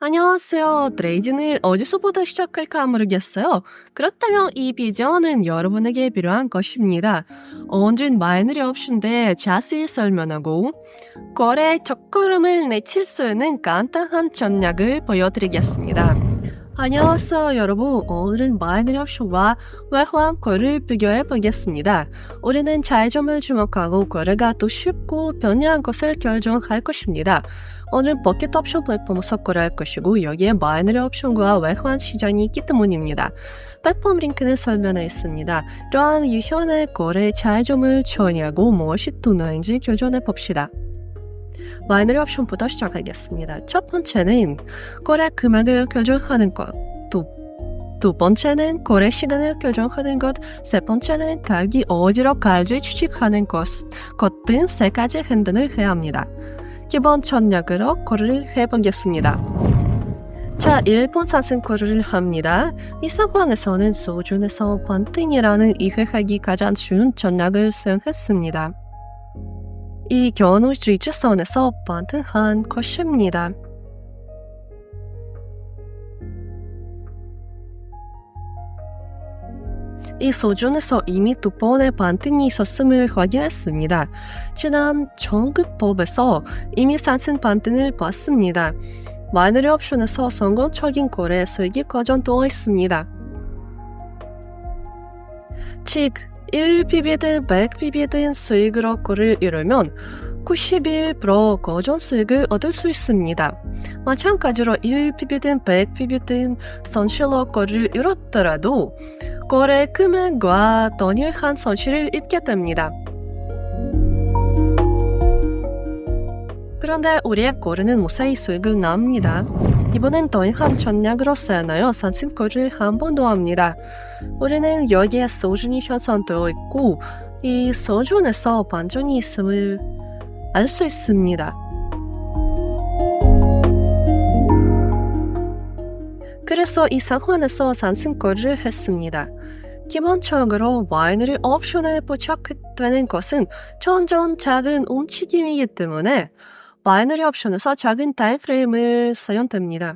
안녕하세요. 트레이딩을 어디서부터 시작할까 모르겠어요. 그렇다면 이 비디오는 여러분에게 필요한 것입니다. 언젠 마이너리 옵션에 자세히 설명하고 거래 첫걸음을 내칠 수 있는 간단한 전략을 보여드리겠습니다. 안녕하세요 여러분. 오늘은 마이너리 옵션과 외환 거래를 비교해 보겠습니다. 우리는 차이점을 주목하고 거래가 더 쉽고 편리한 것을 결정할 것입니다. 오늘 버킷 옵션 플랫폼에서 거래할 것이고 여기에 마이너리 옵션과 외환 시장이 있기 때문입니다. 플랫폼 링크는 설명에 있습니다. 이러한 유형의 거래 차이점을 정의하고 무엇이 두나인지 교정해 봅시다. 마이너리 옵션부터 시작하겠습니다. 첫 번째는 거래 금액을 결정하는 것, 두 번째는 거래 시간을 결정하는 것, 세 번째는 가격이 어디로 갈지 추측하는 것 등 세 가지 행동을 해야 합니다. 기본 전략으로 거래를 해보겠습니다. 자, 1분 상승 거래를 합니다. 이 상황에서는 수준에서 반등이라는 이해하기 가장 쉬운 전략을 사용했습니다. 이 경우 지지선에서 반등한 것입니다. 이 수준에서 이미 두 번의 반등이 있었음을 확인했습니다. 지난 정급법에서 이미 상승 반등을 봤습니다. 마이너리 옵션에서 성공적인 거래 수익이 거전되어 있습니다. 즉 1pb든 100pb든 수익으로 거래를 이루면 91% 거전 수익을 얻을 수 있습니다. 마찬가지로 1pb든 100pb든 손실로 거래를 이뤘더라도 거래 금액과 동일한 손실을 입게 됩니다. 그런데 우리의 거래는 무사히 수익을 납니다. 이번엔 동일한 전략으로 쓰나요? 상승 거래를 한 번 더 합니다. 우리는 여기에 수준이 형성되어 있고 이 수준에서 반전이 있음을 알 수 있습니다. 그래서 이 상황에서 상승 거래를 했습니다. 기본적으로 마이너리 옵션에 부착되는 것은 점점 작은 움직임이기 때문에 마이너리 옵션에서 작은 타임프레임을 사용됩니다.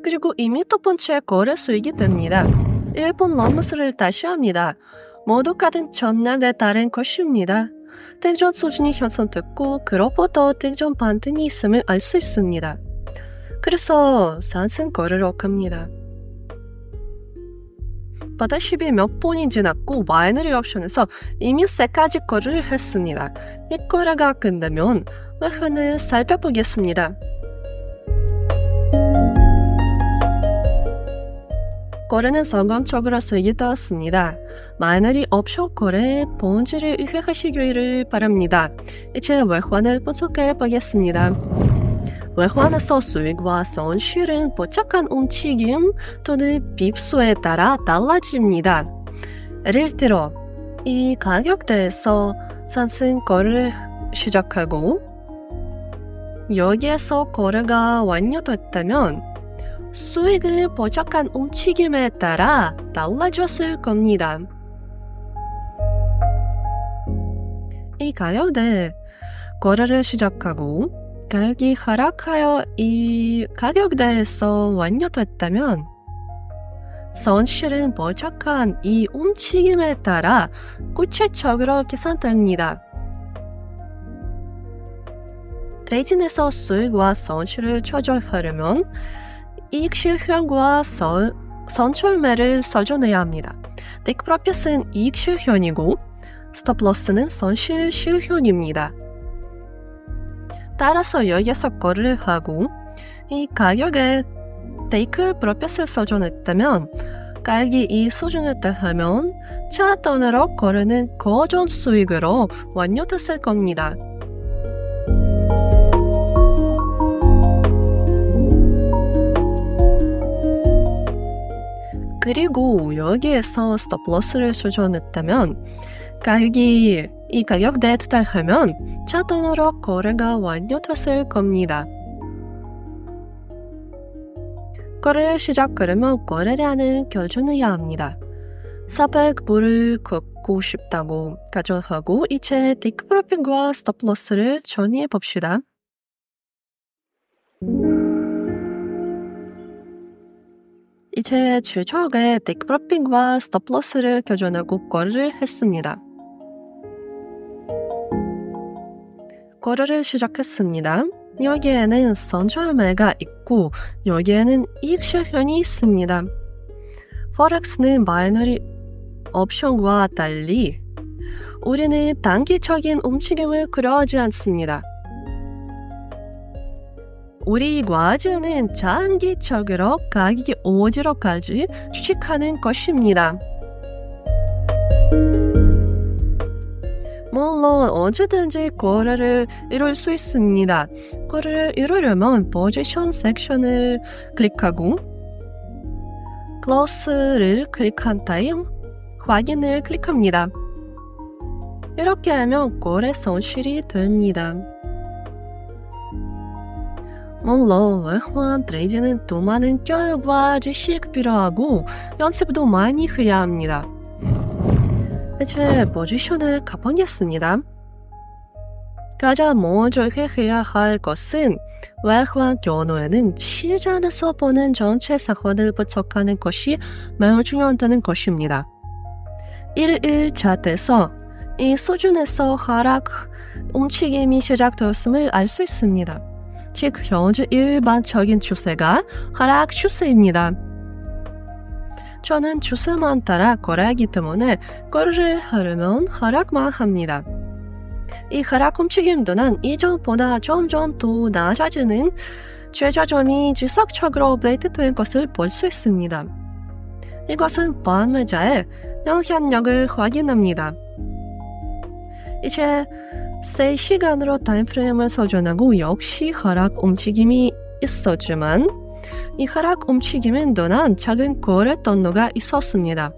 그리고 이미 두 번째 거래 수익이 됩니다. 1분 럼스를 다시 합니다. 모두 같은 전략에 따른 것입니다. 땡전 수준이 형성됐고 그로부터 땡전 반등이 있음을 알 수 있습니다. 그래서 상승 거래로 갑니다. 보다시피 몇 분이 지났고 마이너리 옵션에서 이미 세 가지 거래를 했습니다. 이 거래가 끝나면 외환을 살펴보겠습니다. 거래는 성공적으로 수익이 되었습니다. 마이너리 옵션 거래의 본질을 이해하시기를 바랍니다. 이제 외환을 분석해 보겠습니다. 외환에서 수익과 손실은 복잡한 움직임 또는 빕수에 따라 달라집니다. 예를 들어 이 가격대에서 상승 거래를 시작하고 여기에서 거래가 완료됐다면 수익은 복잡한 움직임에 따라 달라졌을 겁니다. 이 가격대 거래를 시작하고 가격이 하락하여 이 가격대에서 완료됐다면 손실은 복잡한 이 움직임에 따라 구체적으로 계산됩니다. 트레이딩에서 수익과 손실을 조절하려면 이익 실현과 선출매를 써줘내야 합니다. 테이크 프로핏은 이익 실현이고 스톱로스는 손실 실현입니다. 따라서 여기에서 거래를 하고 이 가격에 테이크 프로핏을 써줘냈다면 가격이 이 수준에 달하면 차돈으로 거래는 거전 수익으로 완료됐을 겁니다. 그리고 여기에서 스톱로스를 수정했다면 가격이 이 가격대에 도달하면 자동으로 거래가 완료됐을 겁니다. 거래를 시작하려면 거래량을 결정해야 합니다. 400불을 걷고 받고 싶다고 가정하고 이제 테이크 프로필과 스톱로스를 정의해 봅시다. 이제 최적의 테이크 프로필과 스톱로스를 교전하고 거래를 했습니다. 거래를 시작했습니다. 여기에는 선절매가 있고 여기에는 이익 실현이 있습니다. 포렉스는 바이너리 옵션과 달리 우리는 단기적인 움직임을 그려하지 않습니다. 우리 과제는 장기적으로 가격이 오지로까지 추측하는 것입니다. 물론 언제든지 거래를 이룰 수 있습니다. 거래를 이루려면 포지션 섹션을 클릭하고 클로스를 클릭한 다음 확인을 클릭합니다. 이렇게 하면 거래 손실이 됩니다. 물론 외환 트레이드는 더 많은 교육과 지식 필요하고 연습도 많이 해야 합니다. 이제 포지션을 가보겠습니다. 가장 먼저 해야 할 것은 외환 경우에는 시장에서 보는 전체 상황을 분석하는 것이 매우 중요하다는 것입니다. 1일차에서 이 수준에서 하락 움직임이 시작되었음을 알 수 있습니다. 즉 현재 일반적인 추세가 하락 추세입니다. 저는 추세만 따라 거래하기 때문에 거래를 하려면 하락만 합니다. 이 하락 움직임 또한 이전보다 점점 더 낮아지는 최저점이 지속적으로 업데이트된 것을 볼 수 있습니다. 이것은 판매자의 영향력을 확인합니다. 이제 3시간으로 타임프레임을 설정하고 역시 하락 움직임이 있었지만 이 하락 움직임은 또한 작은 거래 통로가 있었습니다.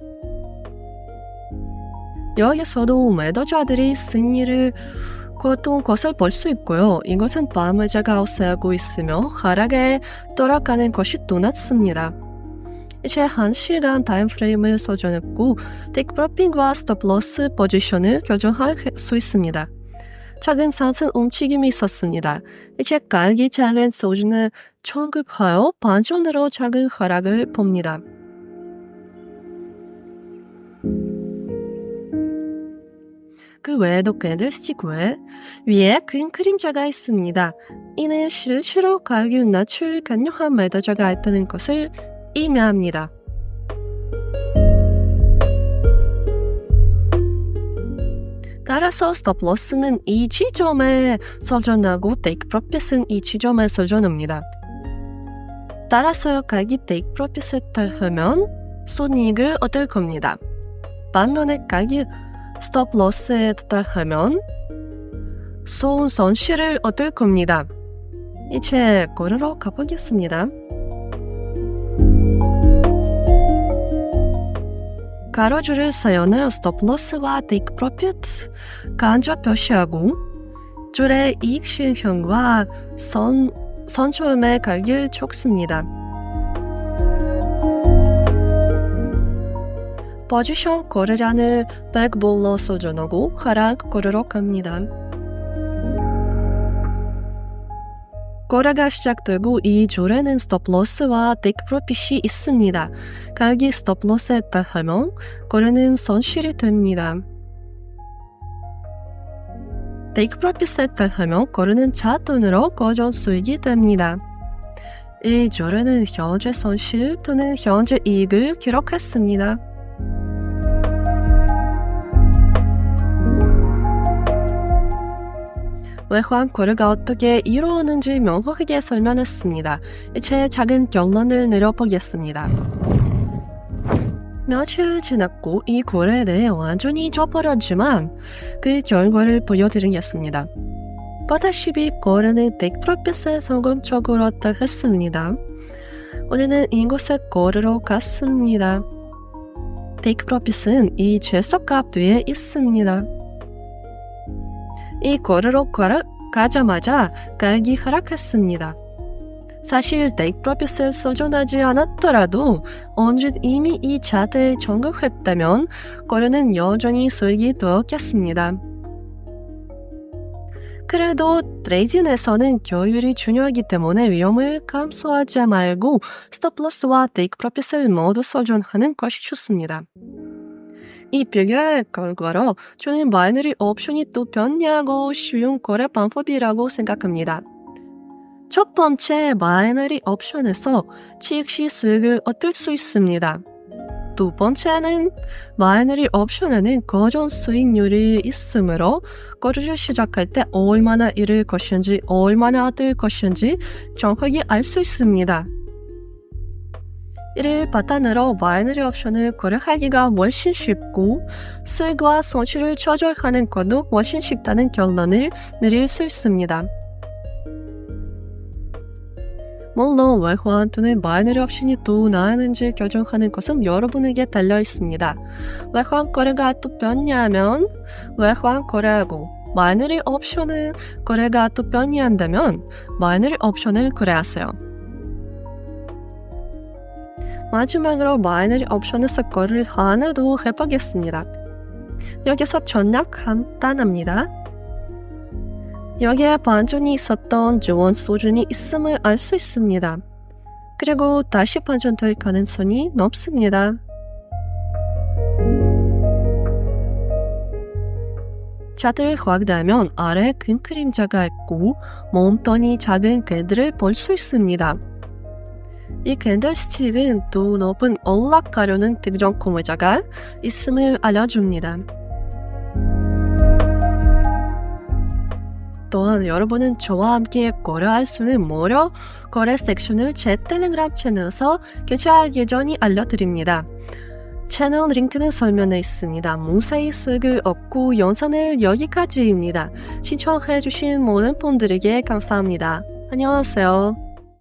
여기서도 매도자들이 승리를 거둔 것을 볼 수 있고요. 이것은 판매자가 우세하고 있으며 하락에 돌아가는 것이 더 낮습니다. 이제 1시간 타임프레임을 설정했고 테이크 프로필과 스톱로스 포지션을 결정할 수 있습니다. 작은 상승 움직임이 있었습니다. 이제 가격이 작은 수준을 청급하여 반전으로 작은 하락을 봅니다. 그 외에도 캔들스틱 위에 큰 그림자가 있습니다. 이는 실제로 가격 낮출 강력한 매도자가 있다는 것을 의미합니다. 따라서 스톱로스는 이 지점에 설정하고 테이크 프로핏은 이 지점에 설정합니다. 따라서 가격이 테이크 프로핏을 따르면 손익을 얻을 겁니다. 반면에 가격이 스톱로스에 따르면 손실을 얻을 겁니다. 이제 거래로 가보겠습니다. 가로줄을 사용해 스톱로스와 테이크 프로핏 간접 표시하고 줄의 이익 실현과 선점의 가격을 적습니다. 포지션 거래량을 100불로 설정하고 하락 거래로 갑니다. 거래가 시작되고 이 줄에는 스톱로스와 테이크 프로핏이 있습니다. 가격이 스톱로스에 따르면 거래는 손실이 됩니다. 테이크 프로핏에 따르면 거래는 자동으로 고정 수익이 됩니다. 이 줄에는 현재 손실 또는 현재 이익을 기록했습니다. 외환 거래가 어떻게 이루어지는지 명확하게 설명했습니다. 이제 작은 결론을 내려보겠습니다. 며칠 지났고 이 거래를 완전히 잊어버렸지만 그 결과를 보여드리겠습니다. 보다시피 거래는 테이크 프로핏에 성공적으로 했습니다. 우리는 이곳에 거래로 갔습니다. 테이크 프로핏은 이 최저값 뒤에 있습니다. 이 거래로 가자마자 가격이 하락했습니다. 사실 데이트 프로필을 소존하지 않았더라도 언제 이미 이 자대에 정급했다면 거래는 여전히 수익이 되었겠습니다. 그래도 트레이딩에서는 교율이 중요하기 때문에 위험을 감수하지 말고 스톱로스와 테이크 프로핏을 모두 소존하는 것이 좋습니다. 이 비교의 결과로 저는 마이너리 옵션이 또 편리하고 쉬운 거래 방법이라고 생각합니다. 첫 번째 마이너리 옵션에서 취익 시 수익을 얻을 수 있습니다. 두 번째는 마이너리 옵션에는 고정 수익률이 있으므로 거래를 시작할 때 얼마나 잃을 것인지 얼마나 얻을 것인지 정확히 알 수 있습니다. 이를 바탕으로 마이너리 옵션을 거래하기가 훨씬 쉽고 수익과 손실을 조절하는 것도 훨씬 쉽다는 결론을 내릴 수 있습니다. 물론 외환 또는 마이너리 옵션이 더 나았는지 결정하는 것은 여러분에게 달려 있습니다. 외환 거래가 더 편리하면 외환 거래하고 마이너리 옵션은 거래가 더 편리한다면 마이너리 옵션을 거래하세요. 마지막으로 마이너리 옵션에서 거래를 하나 더 해보겠습니다. 여기서 전략 간단합니다. 여기에 반전이 있었던 좋은 수준이 있음을 알 수 있습니다. 그리고 다시 반전될 가능성이 높습니다. 차트를 확대하면 아래에 큰 그림자가 있고 몸통이 작은 캔들을 볼 수 있습니다. 이 캔들스틱은 더 높은 올라가려는 특정 고무자가 있음을 알려줍니다. 또한 여러분은 저와 함께 거래할 수 있는 무료 거래 섹션을 제 텔레그램 채널에서 개최할 예정이 알려드립니다. 채널 링크는 설명에 있습니다. 무사히 수익을 얻고 영상을 여기까지입니다. 시청해주신 모든 분들에게 감사합니다. 안녕하세요.